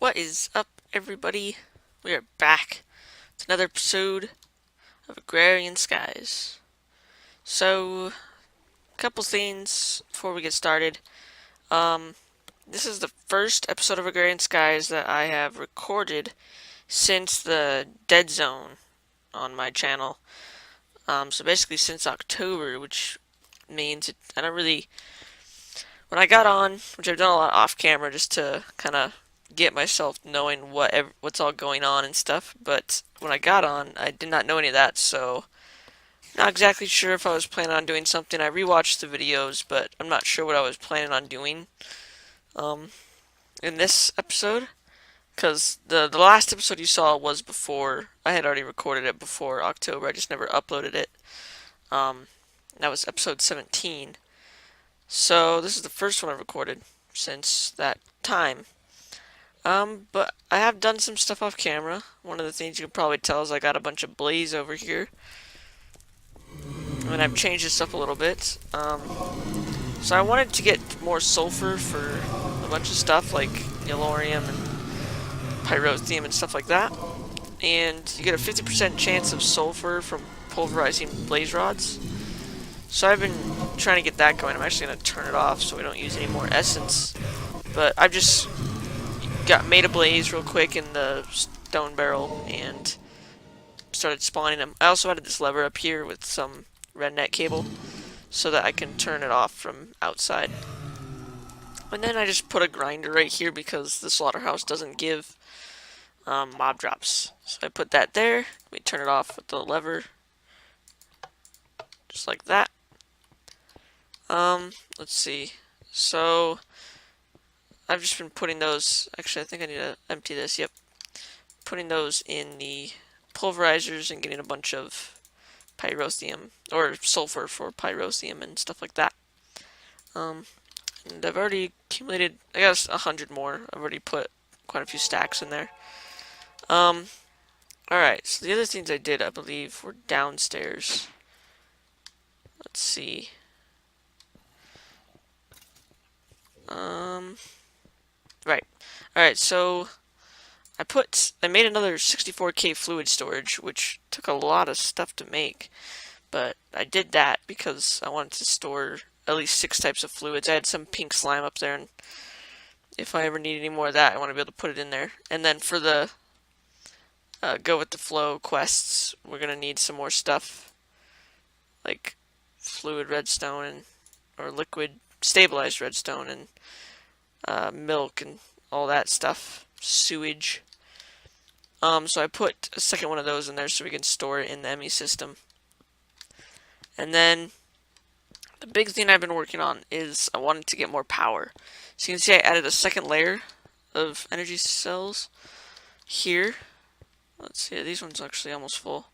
What is up, everybody? We are back to another episode of Agrarian Skies. So, a couple things before we get started. Um, this is the first episode of Agrarian Skies that I have recorded since the Dead Zone on my channel. So basically since October, which means I don't really. When I got on, which I've done a lot off camera just to kind of get myself knowing what's all going on and stuff, but when I got on, I did not know any of that, so not exactly sure if I was planning on doing something. I rewatched the videos, but I'm not sure what I was planning on doing um, in this episode, because the last episode you saw was before, I had already recorded it before October, I just never uploaded it. Um, that was episode 17. So this is the first one I've recorded since that time. But I have done some stuff off camera. One of the things you can probably tell is I got a bunch of blaze over here. And I've changed this up a little bit. So I wanted to get more sulfur for a bunch of stuff like yellorium and pyrotheum and stuff like that. And you get a 50% chance of sulfur from pulverizing blaze rods. So I've been trying to get that going. I'm actually going to turn it off so we don't use any more essence. But I've just made a blaze real quick in the stone barrel and started spawning them. I also added this lever up here with some red net cable so that I can turn it off from outside. And then I just put a grinder right here because the slaughterhouse doesn't give mob drops. So I put that there. We turn it off with the lever. Just like that. Let's see. So I've just been putting those, actually I think I need to empty this, yep. Putting those in the pulverizers and getting a bunch of pyrotheum, or sulfur for pyrotheum and stuff like that. And I've already accumulated, I got 100 more. I've already put quite a few stacks in there. Alright, so the other things I did, I believe, were downstairs. Let's see. Right. Alright, so I made another 64k fluid storage, which took a lot of stuff to make. But I did that because I wanted to store at least 6 types of fluids. I had some pink slime up there, and if I ever need any more of that, I want to be able to put it in there. And then for the go with the flow quests, we're going to need some more stuff, like fluid redstone and or liquid stabilized redstone and milk and all that stuff, sewage. So I put a second one of those in there so we can store it in the ME system. And then the big thing I've been working on is I wanted to get more power. So you can see I added a second layer of energy cells here. Let's see, these ones are actually almost full.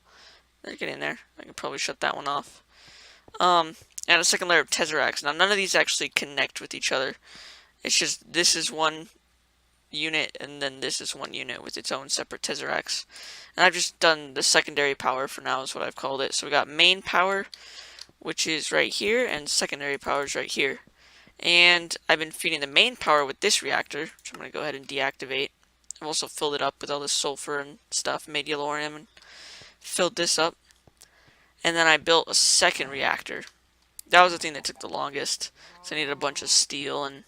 They're getting there. I can probably shut that one off. And a second layer of tesseracts. Now none of these actually connect with each other. It's just this is one unit and then this is one unit with its own separate tesseracts. And I've just done the secondary power for now is what I've called it. So we got main power, which is right here, and secondary power is right here. And I've been feeding the main power with this reactor, which I'm going to go ahead and deactivate. I've also filled it up with all this sulfur and stuff, made yellorium and filled this up. And then I built a second reactor. That was the thing that took the longest, because I needed a bunch of steel and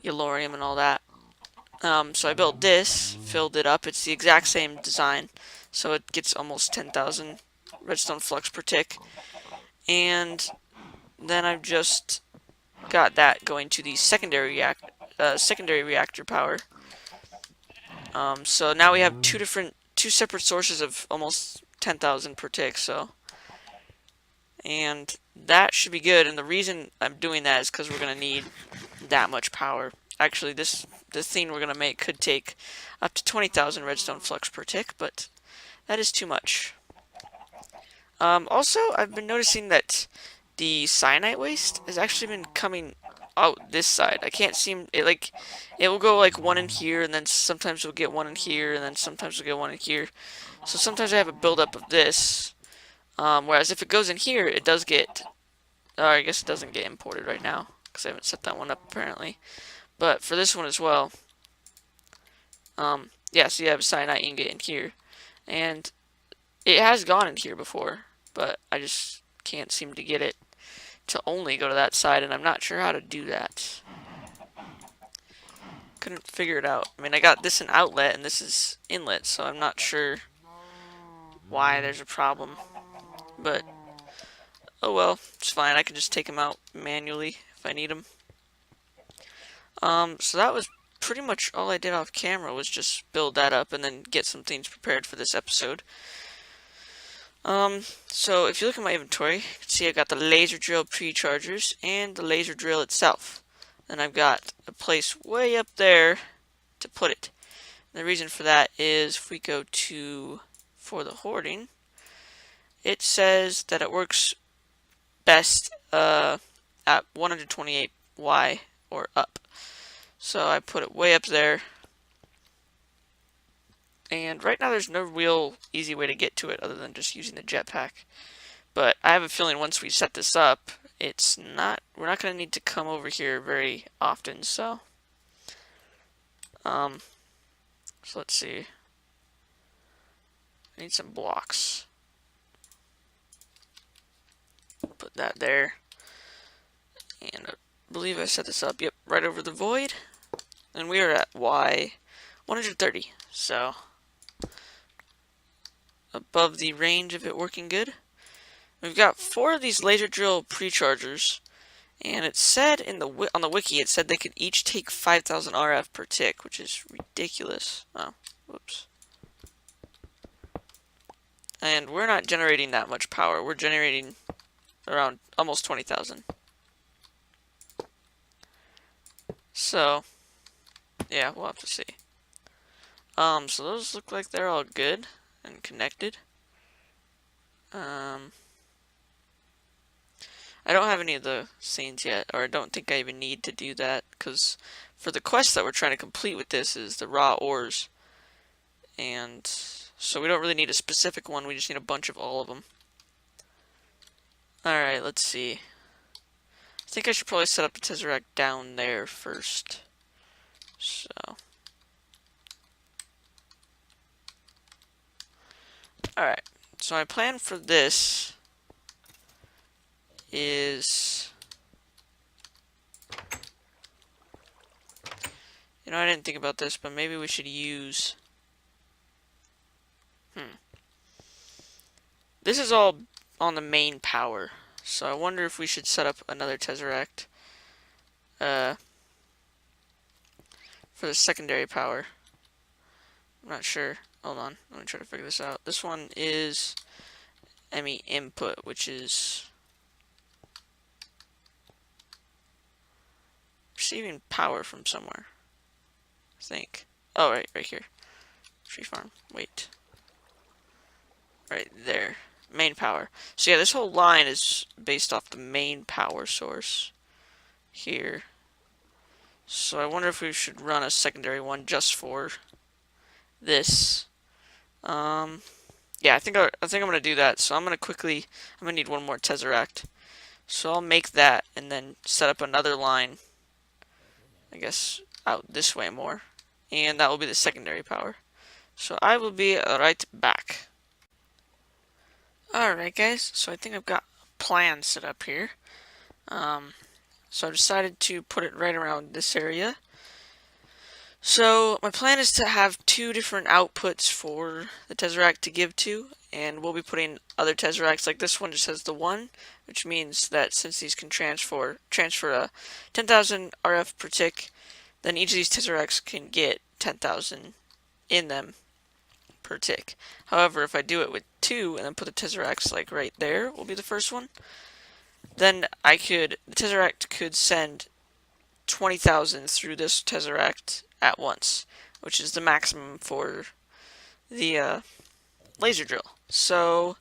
yellorium and all that. So I built this, filled it up. It's the exact same design, so it gets almost 10,000 redstone flux per tick. And then I've just got that going to the secondary reactor power. So now we have two separate sources of almost 10,000 per tick. And that should be good. And the reason I'm doing that is because we're gonna need that much power. Actually, the thing we're gonna make could take up to 20,000 redstone flux per tick, but that is too much. Also, I've been noticing that the cyanite waste has actually been coming out this side. I can't seem it, like it will go like one in here, and then sometimes we'll get one in here, and then sometimes we'll get one in here. So sometimes I have a buildup of this. Whereas if it goes in here, it does get. I guess it doesn't get imported right now because I haven't set that one up apparently. But for this one as well, Yeah, so you have a cyanide ingot in here, and it has gone in here before, but I just can't seem to get it to only go to that side, and I'm not sure how to do that. Couldn't figure it out. I mean, I got this an outlet, and this is inlet, so I'm not sure why there's a problem. But, oh well, it's fine. I can just take them out manually if I need them. So that was pretty much all I did off camera, was just build that up and then get some things prepared for this episode. So if you look at my inventory, you can see I got the laser drill pre-chargers and the laser drill itself. And I've got a place way up there to put it. And the reason for that is if we go to for the hoarding, it says that it works best at 128Y or up. So I put it way up there. And right now there's no real easy way to get to it other than just using the jetpack. But I have a feeling once we set this up, we're not going to need to come over here very often, so let's see. I need some blocks. Put that there. And I believe I set this up, yep, right over the void. And we are at Y 130, so above the range of it working good. We've got 4 of these laser drill pre-chargers, and it said on the wiki, it said they could each take 5,000 RF per tick, which is ridiculous. Oh, whoops. And we're not generating that much power. We're generating around almost 20,000. So, yeah, we'll have to see. So those look like they're all good and connected. I don't have any of the scenes yet, or I don't think I even need to do that, because for the quest that we're trying to complete with this is the raw ores. And so we don't really need a specific one, we just need a bunch of all of them. Alright, let's see. I think I should probably set up the Tesseract down there first. So. Alright, so my plan for this is... You know, I didn't think about this, but maybe we should use... This is all on the main power, so I wonder if we should set up another Tesseract for the secondary power. I'm not sure. Hold on, let me try to figure this out. This one is ME input, which is receiving power from somewhere, I think. Oh, right here. Tree farm. Wait. Right there. Main power. So yeah, this whole line is based off the main power source here. So I wonder if we should run a secondary one just for this. Yeah, I think I'm gonna do that. So I'm gonna need one more Tesseract. So I'll make that and then set up another line, I guess, out this way more. And that will be the secondary power. So I will be right back. Alright guys, so I think I've got a plan set up here. So I decided to put it right around this area. So my plan is to have 2 different outputs for the Tesseract to give to, and we'll be putting other Tesseracts, like this one just has the 1, which means that since these can transfer 10,000 RF per tick, then each of these Tesseracts can get 10,000 in them per tick. However, if I do it with 2 and then put the Tesseracts like right there, will be the first one, then the Tesseract could send 20,000 through this Tesseract at once, which is the maximum for the laser drill. So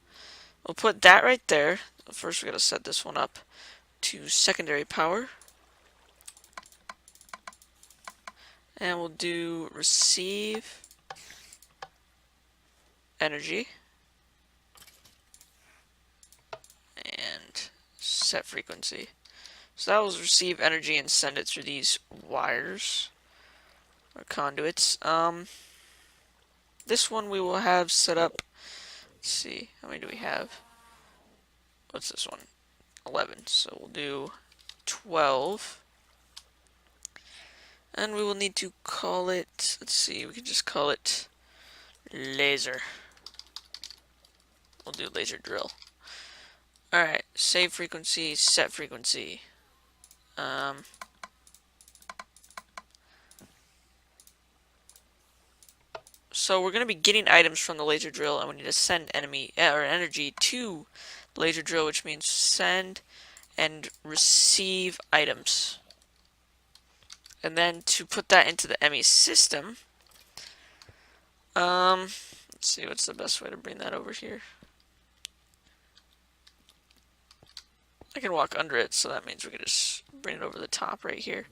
we'll put that right there. First we gotta set this one up to secondary power. And we'll do receive energy and set frequency. So that will receive energy and send it through these wires. or conduits. This one we will have set up. Let's see, how many do we have? What's this one? 11. So we'll do 12. And we will need to call it, let's see, we can just call it laser. We'll do laser drill. Alright, save frequency, set frequency. So we're going to be getting items from the laser drill, and we need to send energy to the laser drill, which means send and receive items. And then to put that into the ME system, let's see what's the best way to bring that over here. I can walk under it, so that means we can just bring it over the top right here.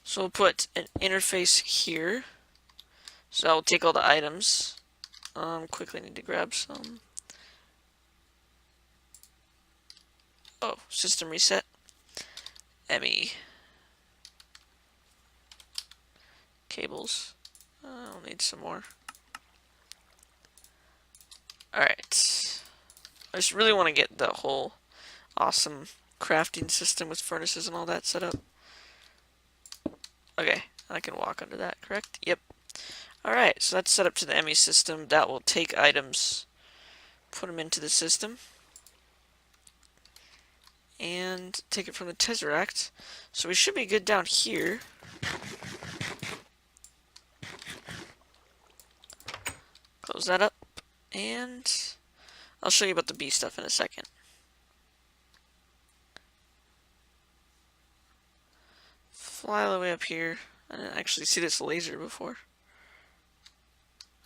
So we'll put an interface here. So I'll take all the items. Quickly need to grab some. Oh, system reset. ME. Cables. I'll need some more. Alright. I just really want to get the whole awesome crafting system with furnaces and all that set up. Okay, I can walk under that, correct? Yep. Alright, so that's set up to the ME system. That will take items, put them into the system, and take it from the Tesseract. So we should be good down here. Close that up, and I'll show you about the B stuff in a second. Fly all the way up here. I didn't actually see this laser before.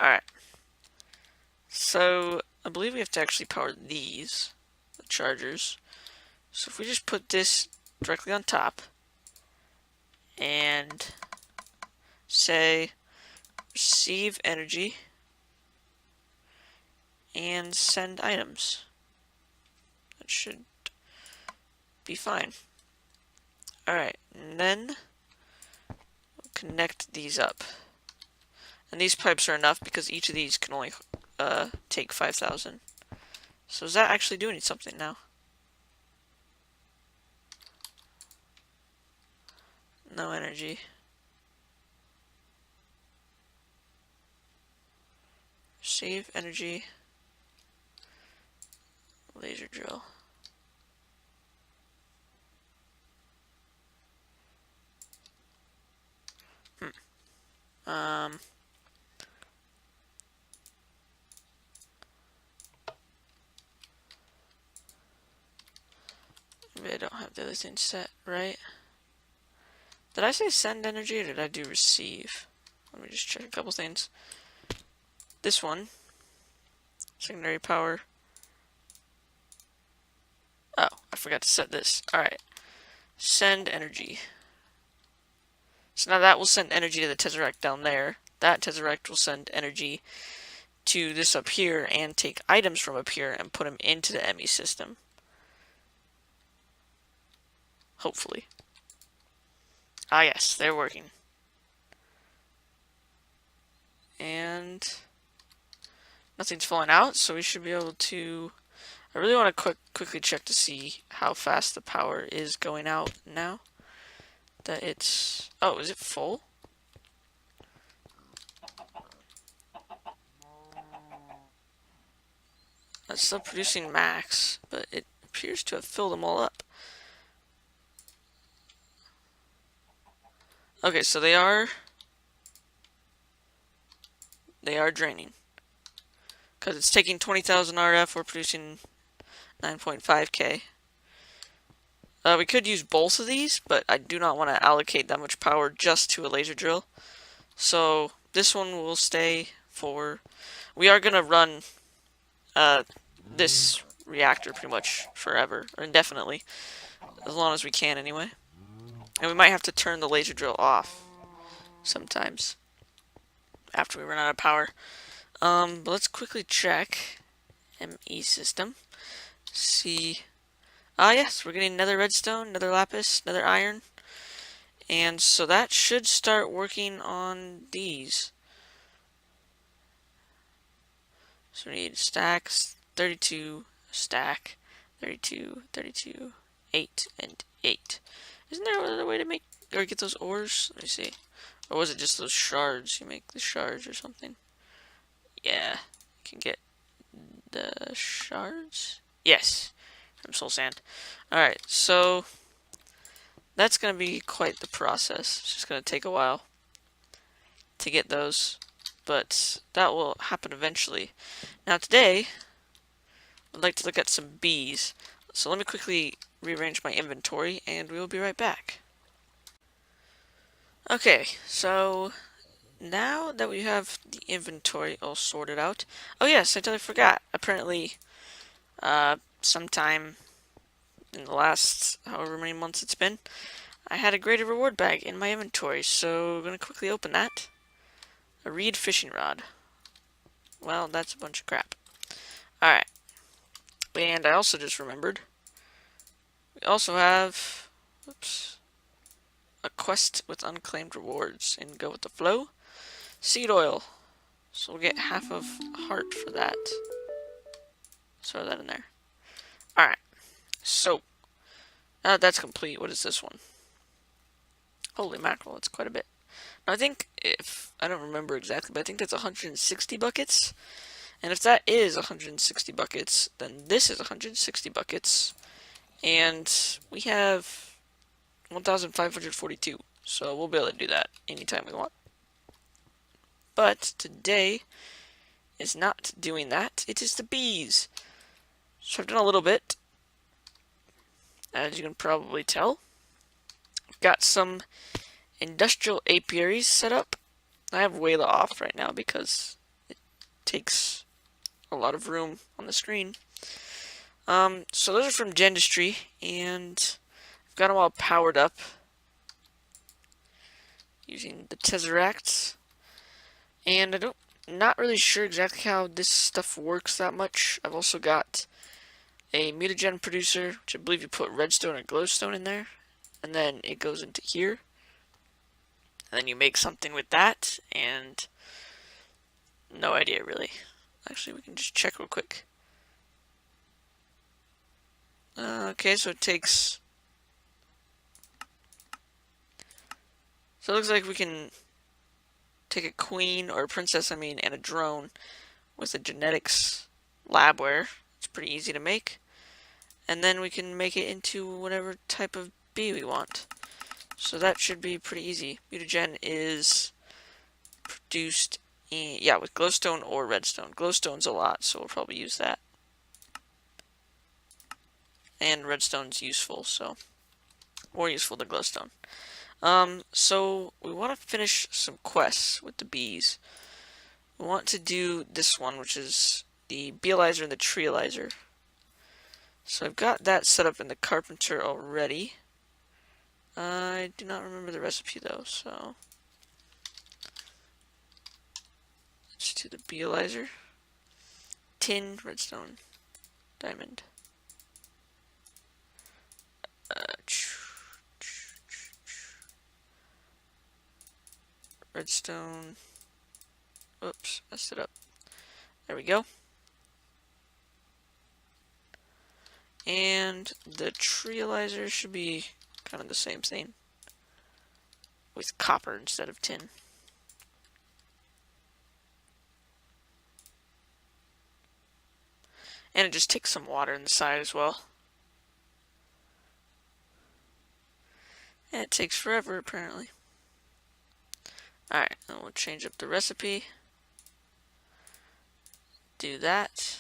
Alright. So, I believe we have to actually power these, the chargers. So if we just put this directly on top, and say, receive energy, and send items. That should be fine. Alright, and then we'll connect these up. And these pipes are enough because each of these can only take 5,000. So is that actually doing something now? No energy. Save energy. Laser drill. Maybe I don't have the other thing set, right? Did I say send energy or did I do receive? Let me just check a couple things. This one, secondary power. Oh, I forgot to set this. Alright. Send energy. So now that will send energy to the Tesseract down there. That Tesseract will send energy to this up here and take items from up here and put them into the ME system. Hopefully. Ah yes, they're working. And nothing's falling out, so we should be able to... I really want to quickly check to see how fast the power is going out now. That it's... Oh, is it full? That's still producing max, but it appears to have filled them all up. Okay, so they are draining. Because it's taking 20,000 RF, we're producing 9.5k. We could use both of these, but I do not want to allocate that much power just to a laser drill. So this one will stay for... We are going to run this reactor pretty much forever, or indefinitely. As long as we can anyway. And we might have to turn the laser drill off sometimes after we run out of power. But let's quickly check ME system. See... Ah yes, we're getting another redstone, another lapis, another iron. And so that should start working on these. So we need stacks, 32, stack, 32, 32, 8, and 8. Isn't there another way to make, or get those ores? Let me see. Or was it just those shards? You make the shards or something? Yeah, you can get the shards? Yes, from soul sand. Alright, so that's going to be quite the process. It's just going to take a while to get those, but that will happen eventually. Now today, I'd like to look at some bees. So let me quickly rearrange my inventory and we will be right back. Okay, so now that we have the inventory all sorted out. Oh yes, I totally forgot. Apparently, sometime in the last however many months it's been, I had a greater reward bag in my inventory, so I'm gonna quickly open that. A reed fishing rod. Well, that's a bunch of crap. Alright. And I also just remembered, we also have, oops, a quest with unclaimed rewards and go with the flow. Seed oil. So we'll get half of a heart for that. Throw that in there. Alright. So, now that that's complete, what is this one? Holy mackerel, it's quite a bit. Now, I think, if, I don't remember exactly, but I think that's 160 buckets. And if that is 160 buckets, then this is 160 buckets. And we have 1,542. So we'll be able to do that anytime we want. But today is not doing that. It is the bees. So I've done a little bit, as you can probably tell. I've got some industrial apiaries set up. I have Wayla off right now because it takes a lot of room on the screen. So those are from Gendustry, and I've got them all powered up using the Tesseracts. And not really sure exactly how this stuff works that much. I've also got a mutagen producer, which I believe you put redstone or glowstone in there, and then it goes into here. And then you make something with that, and no idea really. Actually, we can just check real quick. Okay, so it takes... So it looks like we can take a queen, or a princess, I mean, and a drone with a genetics labware. It's pretty easy to make. And then we can make it into whatever type of bee we want. So that should be pretty easy. Mutagen is produced in, yeah, with glowstone or redstone. Glowstone's a lot, so we'll probably use that. And redstone's useful, so more useful than glowstone. So we want to finish some quests with the bees. We want to do this one, which is the beealizer and the treealizer. So I've got that set up in the carpenter already. I do not remember the recipe though, so let's do the beealizer. Tin, redstone, diamond. Redstone. Oops, messed it up. There we go. And the treealizer should be kind of the same thing, with copper instead of tin. And it just takes some water in the side as well. And it takes forever, apparently. Alright, then we'll change up the recipe. Do that.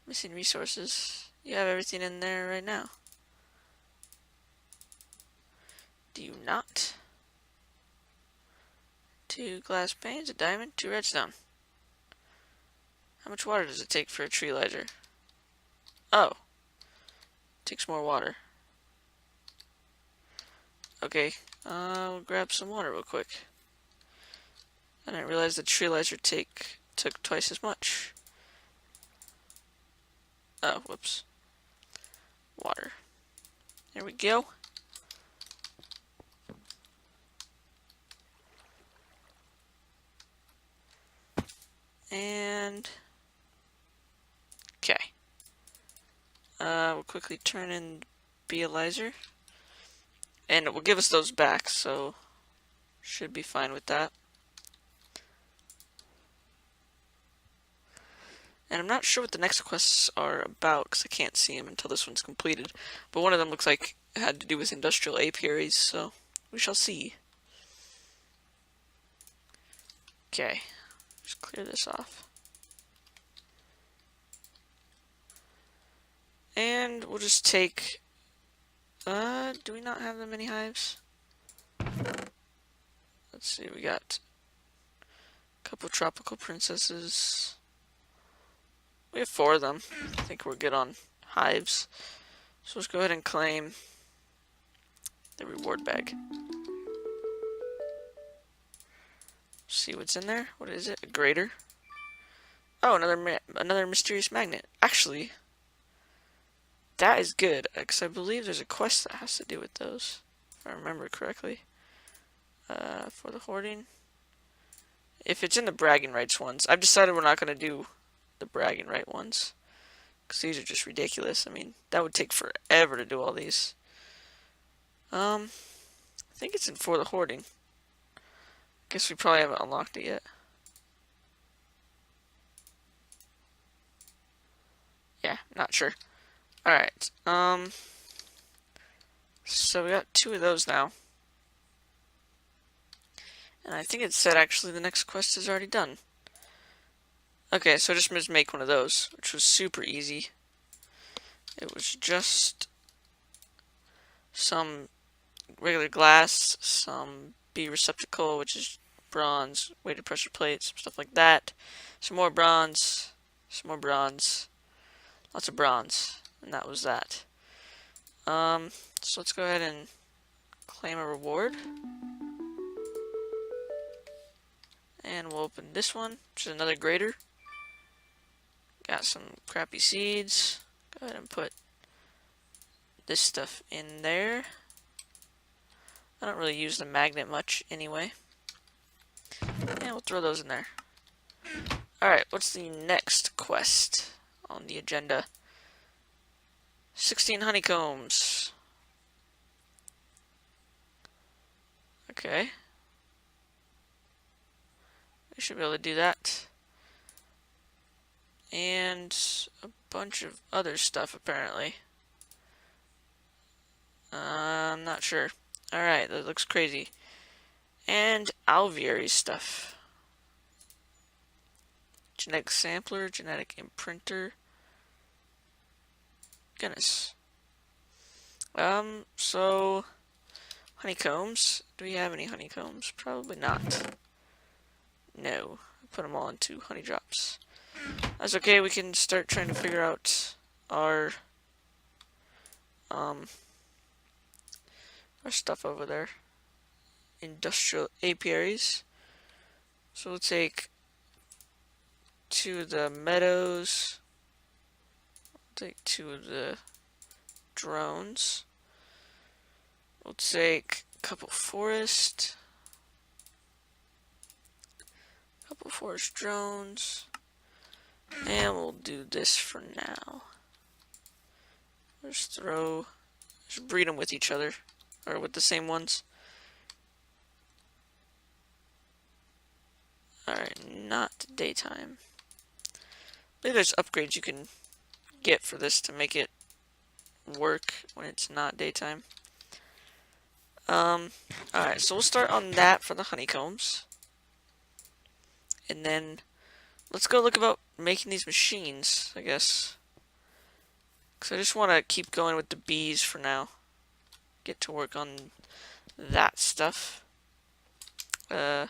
Missing resources. You have everything in there right now. Do you not? 2 glass panes, a diamond, 2 redstone. How much water does it take for a treealizer? Oh. Takes more water. Okay, we'll grab some water real quick. I didn't realize the treealizer took twice as much. Oh, whoops. Water. There we go. And okay. We'll quickly turn in Bealyzer. And it will give us those back, so should be fine with that. And I'm not sure what the next quests are about, because I can't see them until this one's completed. But one of them looks like it had to do with industrial apiaries, so we shall see. Okay, just clear this off. And we'll just take... do we not have that many hives? Let's see, we got a couple tropical princesses. We have 4 of them. I think we're good on hives. So let's go ahead and claim the reward bag. See what's in there. What is it? A grater? Oh, another mysterious magnet. Actually, that is good, because I believe there's a quest that has to do with those, if I remember correctly. For the hoarding. If it's in the bragging rights ones, I've decided we're not going to do the bragging right ones, because these are just ridiculous. I mean, that would take forever to do all these. I think it's in for the hoarding. Guess we probably haven't unlocked it yet. Yeah, not sure. Alright, so we got 2 of those now. And I think it said actually the next quest is already done. Okay, so just make one of those, which was super easy. It was just some regular glass, some B receptacle, which is bronze, weighted pressure plates, stuff like that. Some more bronze, lots of bronze, and that was that. So let's go ahead and claim a reward. And we'll open this one, which is another grater. Got some crappy seeds. Go ahead and put this stuff in there. I don't really use the magnet much anyway. And we'll throw those in there. Alright, what's the next quest on the agenda? 16 honeycombs. Okay. We should be able to do that. And a bunch of other stuff, apparently. I'm not sure. Alright, that looks crazy. And alveary stuff. Genetic sampler, genetic imprinter. Goodness. So honeycombs. Do we have any honeycombs? Probably not. No. Put them all into honey drops. That's okay, we can start trying to figure out our stuff over there. Industrial apiaries. So we'll take 2 of the meadows. We'll take 2 of the drones. We'll take a couple forest drones. And we'll do this for now. Just breed them with each other, or with the same ones. Alright, not daytime. I believe there's upgrades you can get for this to make it work when it's not daytime. Alright, so we'll start on that for the honeycombs. And then let's go look about making these machines, I guess. Because I just want to keep going with the bees for now. Get to work on that stuff. Oh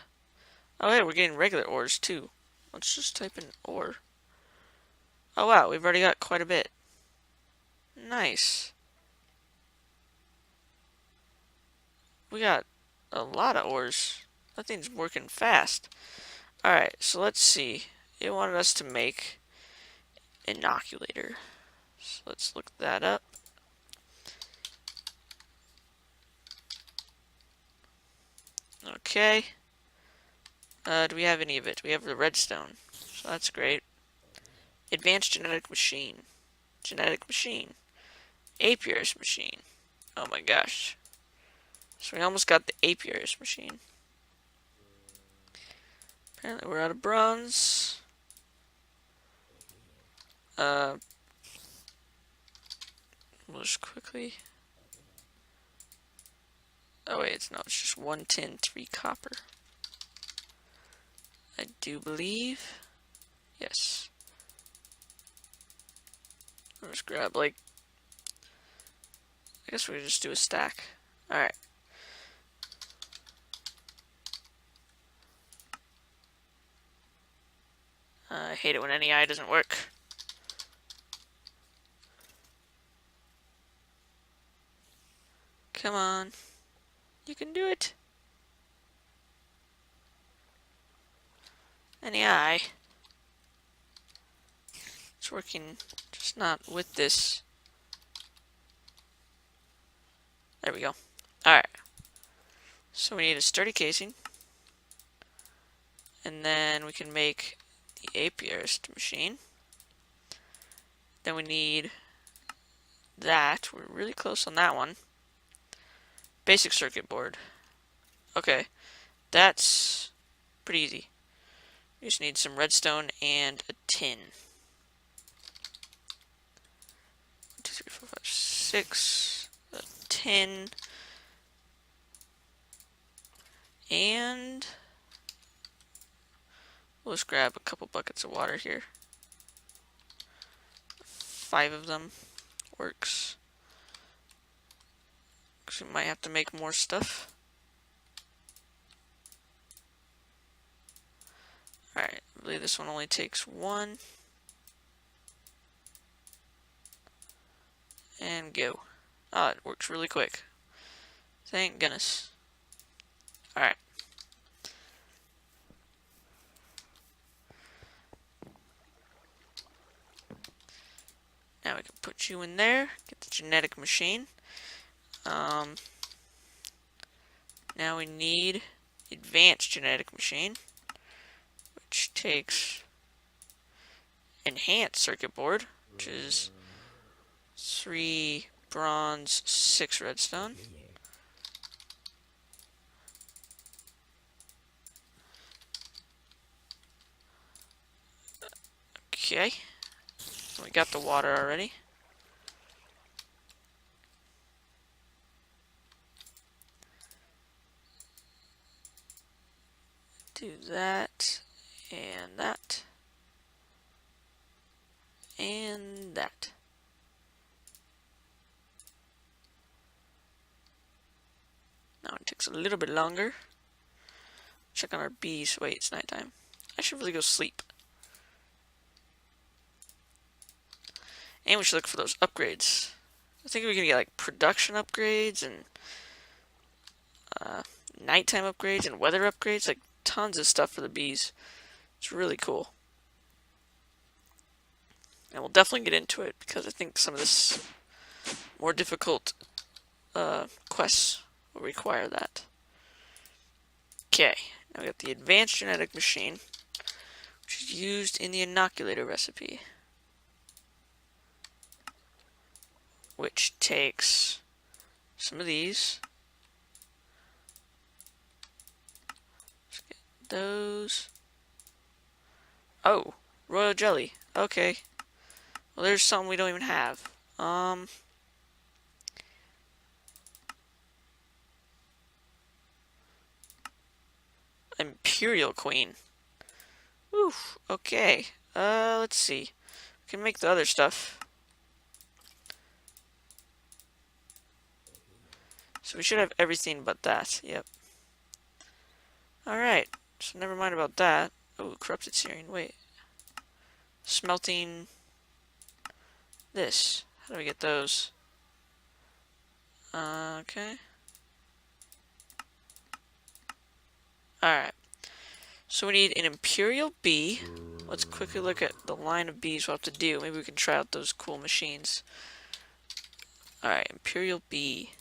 hey, we're getting regular ores too. Let's just type in ore. Oh wow, we've already got quite a bit. Nice. We got a lot of ores. That thing's working fast. Alright, so let's see. It wanted us to make inoculator. So let's look that up. Okay. Do we have any of it? We have the redstone. So that's great. Advanced genetic machine. Genetic machine. Apiarist machine. Oh my gosh. So we almost got the apiarist machine. Apparently we're out of bronze. We'll just quickly... Oh wait, it's just 1 tin, 3 copper. I do believe. Yes. I'll just grab, like... I guess we could just do a stack. Alright. I hate it when any eye doesn't work. Come on. You can do it. Any eye. It's working, just not with this. There we go. Alright. So we need a sturdy casing. And then we can make the apiarist machine. Then we need that. We're really close on that one. Basic circuit board. Okay. That's pretty easy. We just need some redstone and a tin. 1, 2, 3, 4, 5, 6. A tin. And we'll just grab a couple buckets of water here. 5 of them works. Because we might have to make more stuff. Alright, I believe this one only takes 1. And go. Oh, it works really quick. Thank goodness. Alright. Now we can put you in there. Get the genetic machine. Now we need advanced genetic machine, which takes enhanced circuit board, which is 3 bronze, 6 redstone. Okay. We got the water already. Do that, and that, and that. Now it takes a little bit longer. Check on our bees. Wait, it's nighttime. I should really go sleep. And we should look for those upgrades. I think we can get like production upgrades and nighttime upgrades and weather upgrades. Like tons of stuff for the bees. It's really cool. And we'll definitely get into it because I think some of this more difficult quests will require that. Okay, now we got the advanced genetic machine, which is used in the inoculator recipe, which takes some of these. Let's get those. Oh, royal jelly. Okay. Well, there's some we don't even have. Imperial Queen. Oof, okay. Let's see. We can make the other stuff. So we should have everything but that. Yep. Alright. So never mind about that. Oh, corrupted Syrian. Wait. Smelting this. How do we get those? Okay. Alright. So we need an Imperial Bee. Let's quickly look at the line of bees we'll have to do. Maybe we can try out those cool machines. Alright, Imperial Bee.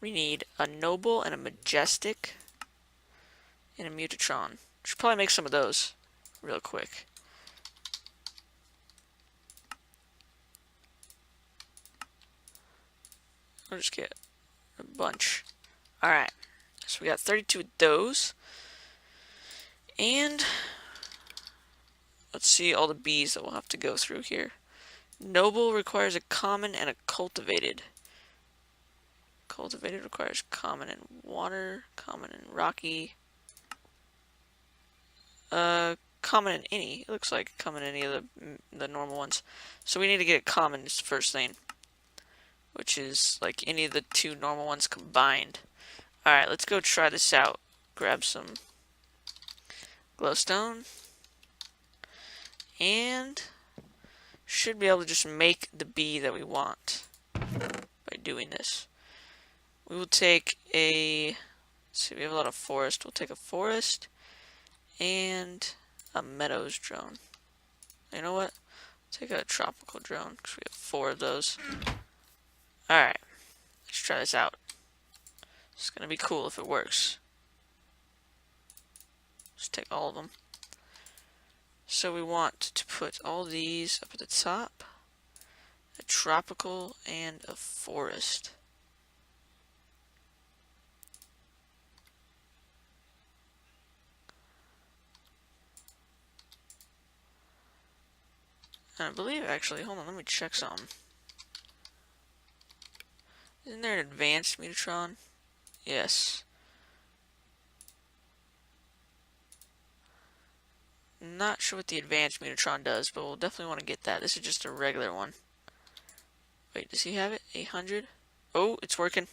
We need a noble and a majestic and a mutatron. Should probably make some of those real quick. I'll just get a bunch. Alright, so we got 32 of those. And let's see all the bees that we'll have to go through here. Noble requires a common and a cultivated. Cultivated requires common and water, common and rocky. Common and any. It looks like common and any of the normal ones. So we need to get common as the first thing, which is like any of the two normal ones combined. Alright, let's go try this out. Grab some glowstone. And should be able to just make the bee that we want by doing this. We will take a, let's see, we have a lot of forest. We'll take a forest and a meadows drone. You know what? Take a tropical drone because we have 4 of those. Alright, let's try this out. It's gonna be cool if it works. Just take all of them. So we want to put all these up at the top. A tropical and a forest. And I believe actually, hold on, let me check something. Isn't there an advanced mutatron? Yes. Not sure what the advanced mutatron does, but we'll definitely want to get that. This is just a regular one. Wait, does he have it? 800? Oh, it's working.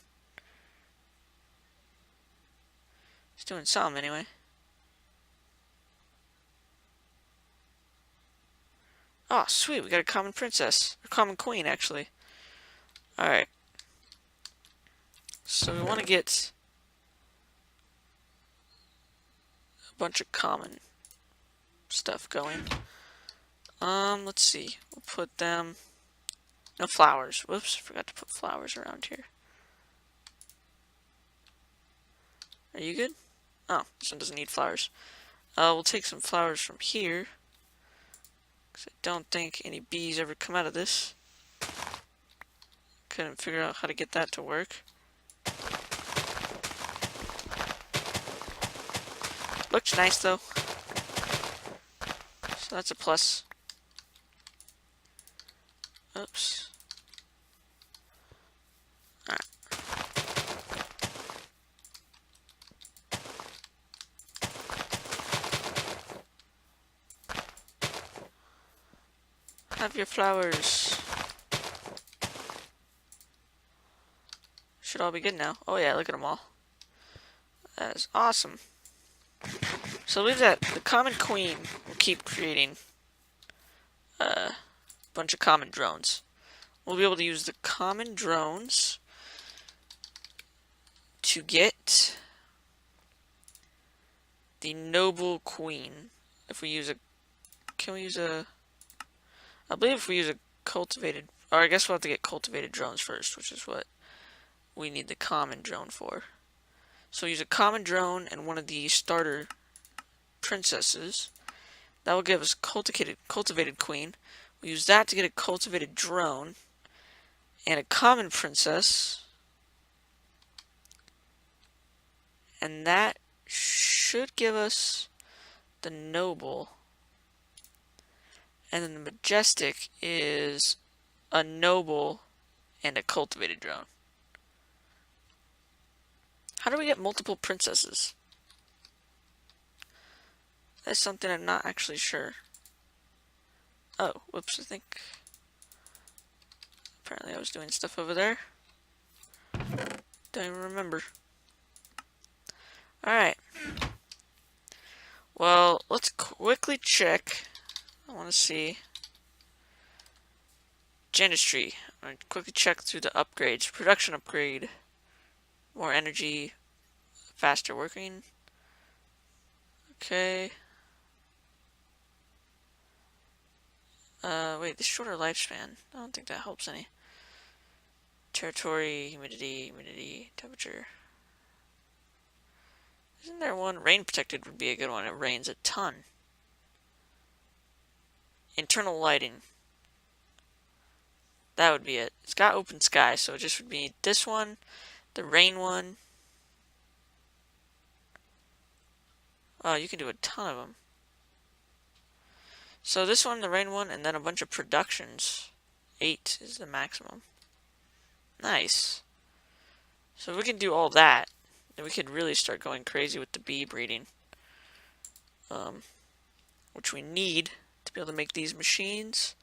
It's doing something anyway. Oh, sweet, we got a common princess. Or common queen, actually. Alright. So we want to get a bunch of common stuff going. Let's see. We'll put them... No flowers. Whoops, forgot to put flowers around here. Are you good? Oh, this one doesn't need flowers. We'll take some flowers from here. Because I don't think any bees ever come out of this. Couldn't figure out how to get that to work. Looks nice though. So that's a plus. Oops. Alright. Have your flowers. Should all be good now. Oh yeah, look at them all. That is awesome. So I believe that the common queen will keep creating a bunch of common drones. We'll be able to use the common drones to get the noble queen. If we use a... Can we use a... I believe if we use a cultivated... Or I guess we'll have to get cultivated drones first, which is what we need the common drone for. So use a common drone and one of the starter princesses. That will give us cultivated queen. We'll use that to get a cultivated drone and a common princess. And that should give us the noble. And then the majestic is a noble and a cultivated drone. How do we get multiple princesses? That's something I'm not actually sure. Oh, whoops, I think... Apparently I was doing stuff over there. Don't even remember. Alright. Well, let's quickly check. I want to see... Dentistry. I'm going to quickly check through the upgrades. Production upgrade. More energy. Faster working. Okay. Wait, this shorter lifespan. I don't think that helps any. Territory, humidity, temperature. Isn't there one? Rain protected would be a good one. It rains a ton. Internal lighting. That would be it. It's got open sky, so it just would be this one, the rain one. Oh, you can do a ton of them. So this one, the rain one, and then a bunch of productions. 8 is the maximum. Nice. So if we can do all that, then we could really start going crazy with the bee breeding. Which we need to be able to make these machines.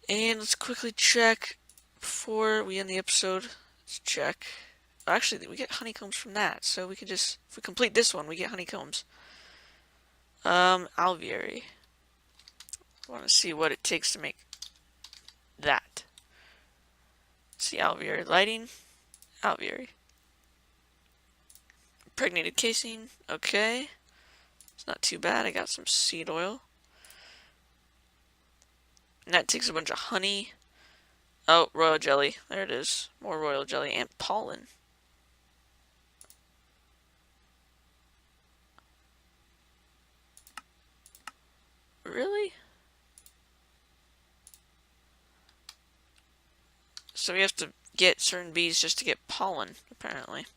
And let's quickly check before we end the episode. Let's check. Actually, we get honeycombs from that, so we can just, if we complete this one, we get honeycombs. Alveary. I want to see what it takes to make that. See, alveary lighting, alveary. Impregnated casing, okay. It's not too bad. I got some seed oil. And that takes a bunch of honey. Oh, royal jelly. There it is. More royal jelly and pollen. Really? So we have to get certain bees just to get pollen, apparently.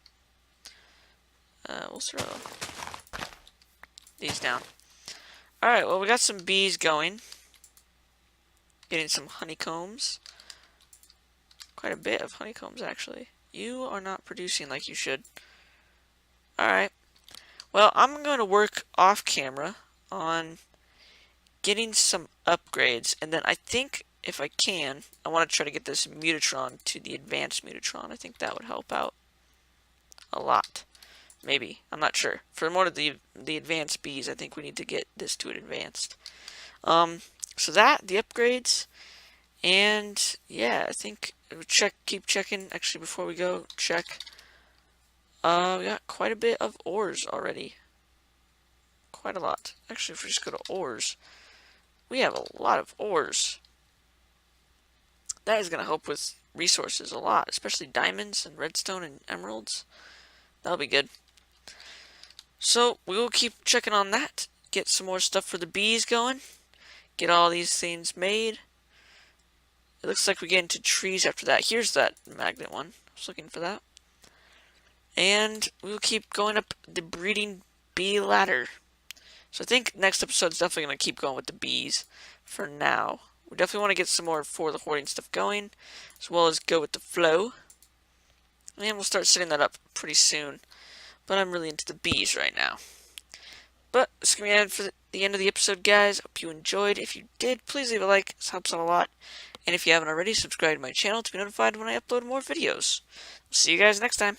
We'll throw these down. Alright, well, we got some bees going. Getting some honeycombs. Quite a bit of honeycombs, actually. You are not producing like you should. Alright. Well, I'm going to work off camera on getting some upgrades, and then I think if I can, I want to try to get this Mutatron to the advanced Mutatron. I think that would help out a lot. Maybe. I'm not sure. For more of the advanced bees, I think we need to get this to an advanced. So that, the upgrades, and yeah, I think keep checking. Actually, before we go, check. We got quite a bit of ores already. Quite a lot. Actually, if we just go to ores, we have a lot of ores. That is going to help with resources a lot, especially diamonds and redstone and emeralds. That'll be good. So, we will keep checking on that. Get some more stuff for the bees going. Get all these things made. It looks like we get into trees after that. Here's that magnet one. I was looking for that. And we'll keep going up the breeding bee ladder. So I think next episode's definitely going to keep going with the bees for now. We definitely want to get some more for the hoarding stuff going, as well as go with the flow. And we'll start setting that up pretty soon. But I'm really into the bees right now. But this is going to be it for the end of the episode, guys. Hope you enjoyed. If you did, please leave a like. This helps out a lot. And if you haven't already, subscribe to my channel to be notified when I upload more videos. See you guys next time.